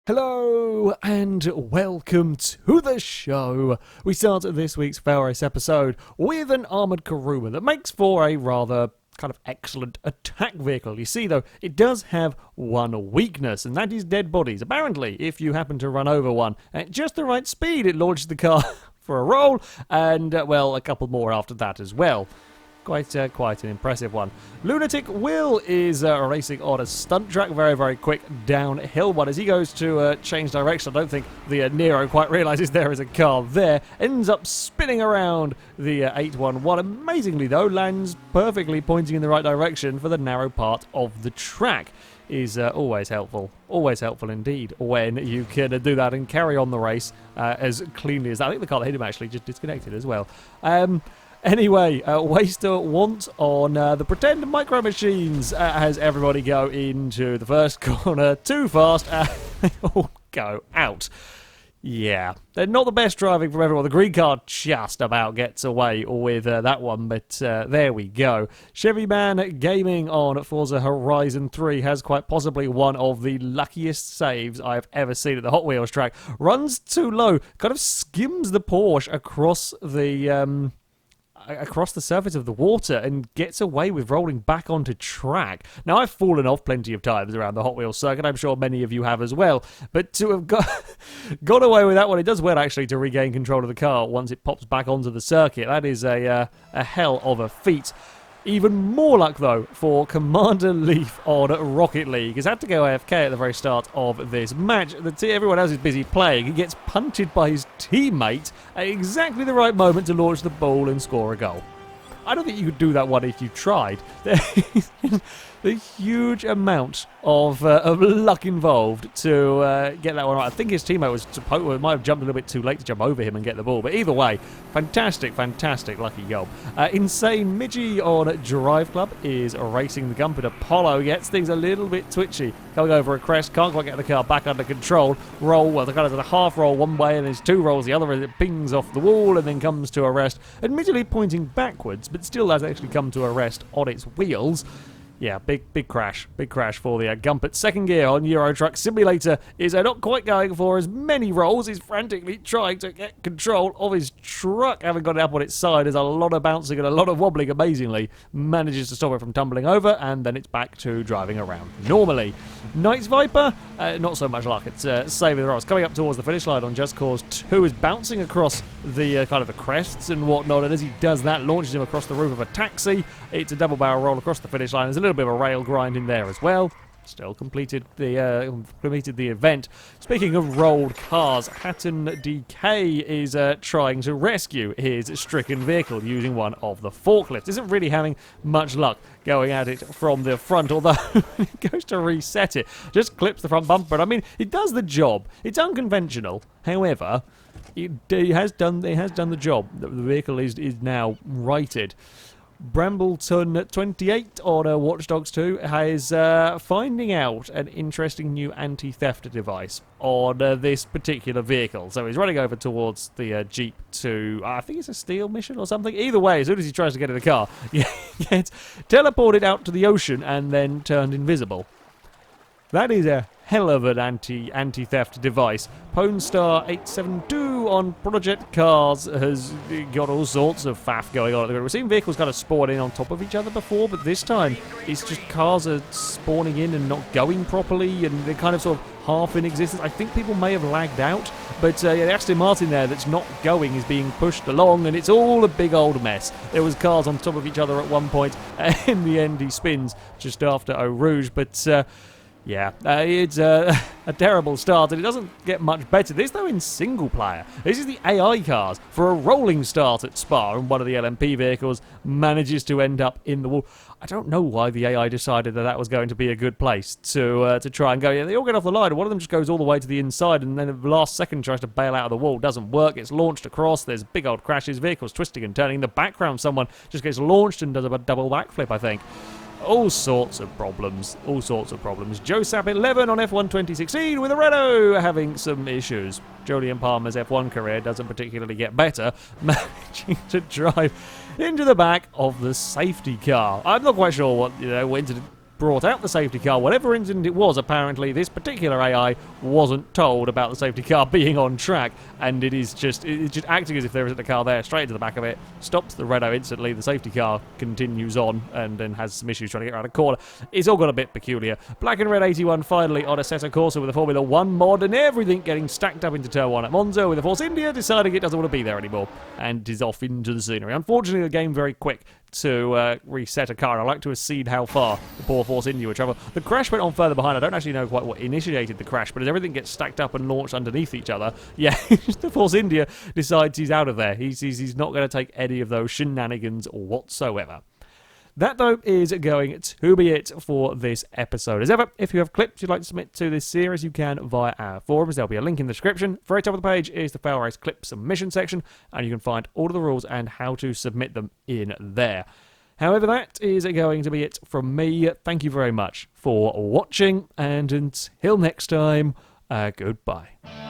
Hello and welcome to the show. We start this week's FailRace episode with an armoured Karuma that makes for a rather kind of excellent attack vehicle. You see though, it does have one weakness, and that is dead bodies. Apparently, if you happen to run over one at just the right speed, it launches the car for a roll, and well, a couple more after that as well. Quite an impressive one. Lunatic Will is racing on a stunt track, very quick downhill one. As he goes to change direction, I don't think the Nero quite realises there is a car there. Ends up spinning around the 811. Amazingly though, lands perfectly pointing in the right direction for the narrow part of the track. Is always helpful indeed when you can do that and carry on the race as cleanly as that. I think the car that hit him actually just disconnected as well. Anyway, Waster wants on the pretend micro machines as everybody go into the first corner too fast and they all go out. Yeah, they're not the best driving from everyone. The green car just about gets away with that one, but there we go. Chevy Man Gaming on Forza Horizon 3 has quite possibly one of the luckiest saves I've ever seen at the Hot Wheels track. Runs too low, kind of skims the Porsche across the surface of the water and gets away with rolling back onto track. Now, I've fallen off plenty of times around the Hot Wheels circuit. I'm sure many of you have as well. But to have got away with that one, it does well, actually, to regain control of the car once it pops back onto the circuit. That is a hell of a feat. Even more luck, though, for Commander Leaf on Rocket League. He's had to go AFK at the very start of this match. Everyone else is busy playing. He gets punted by his teammate at exactly the right moment to launch the ball and score a goal. I don't think you could do that one if you tried. The huge amount of luck involved to get that one right. I think his teammate might have jumped a little bit too late to jump over him and get the ball. But either way, fantastic lucky goal. Insane Midgie on Drive Club is racing the Gumpert Apollo. Gets things a little bit twitchy. Going over a crest, can't quite get the car back under control. Roll, well, the car does a half roll one way and there's two rolls the other as it pings off the wall and then comes to a rest. Admittedly pointing backwards, but still has actually come to a rest on its wheels. Yeah, big crash for the Gumpert. Second gear on Euro Truck Simulator is not quite going for as many rolls. He's frantically trying to get control of his truck. Having got it up on its side, there's a lot of bouncing and a lot of wobbling, amazingly. Manages to stop it from tumbling over, and then it's back to driving around normally. Knight's Viper, not so much luck. It's saving the rolls. Coming up towards the finish line on Just Cause 2 is bouncing across the kind of the crests and whatnot, and as he does that, launches him across the roof of a taxi. It's a double barrel roll across the finish line. There's a little bit of a rail grind in there as well. Still completed the event. Speaking of rolled cars, Hatton DK is trying to rescue his stricken vehicle using one of the forklifts. Isn't really having much luck going at it from the front, although it goes to reset it. Just clips the front bumper. But I mean, it does the job. It's unconventional. However, it has done the job. The vehicle is now righted. Brambleton 28 on Watch Dogs 2 is finding out an interesting new anti-theft device on this particular vehicle. So he's running over towards the Jeep to, I think it's a steal mission or something. Either way, as soon as he tries to get in the car, he gets teleported out to the ocean and then turned invisible. That is a hell of an anti-theft device. Pwnestar 872 on Project Cars has got all sorts of faff going on at the moment. We've seen vehicles kind of spawn in on top of each other before, but this time it's just cars are spawning in and not going properly, and they're kind of sort of half in existence. I think people may have lagged out, but the Aston Martin there that's not going is being pushed along, and it's all a big old mess. There was cars on top of each other at one point, and in the end he spins just after Eau Rouge, but yeah, it's a terrible start, and it doesn't get much better. This, though, in single player. This is the AI cars for a rolling start at Spa, and one of the LMP vehicles manages to end up in the wall. I don't know why the AI decided that was going to be a good place to try and go. Yeah, they all get off the line, and one of them just goes all the way to the inside, and then at the last second tries to bail out of the wall. Doesn't work. It's launched across. There's big old crashes, vehicles twisting and turning. In the background, someone just gets launched and does a double backflip, I think. All sorts of problems. Joe Sapp 11 on F1 2016 with a Renault having some issues. Jolyon Palmer's F1 career doesn't particularly get better, managing to drive into the back of the safety car. I'm not quite sure what went into brought out the safety car. Whatever incident it was, apparently, this particular AI wasn't told about the safety car being on track, and it's just acting as if there isn't a car there, straight into the back of it, stops the Renault instantly, the safety car continues on, and then has some issues trying to get around a corner. It's all got a bit peculiar. Black and Red 81 finally on Assetto Corsa with a Formula 1 mod, and everything getting stacked up into Turn 1 at Monza, with the Force India deciding it doesn't want to be there anymore, and is off into the scenery. Unfortunately, the game very quick to reset a car, and I'd like to have seen how far the poor Force India would travel. The crash went on further behind. I don't actually know quite what initiated the crash, but as everything gets stacked up and launched underneath each other, yeah, the Force India decides he's out of there. He's not going to take any of those shenanigans whatsoever. That, though, is going to be it for this episode. As ever, if you have clips you'd like to submit to this series, you can via our forums. There'll be a link in the description. Very top of the page is the FailRace clip submission section, and you can find all of the rules and how to submit them in there. However, that is going to be it from me. Thank you very much for watching, and until next time, goodbye.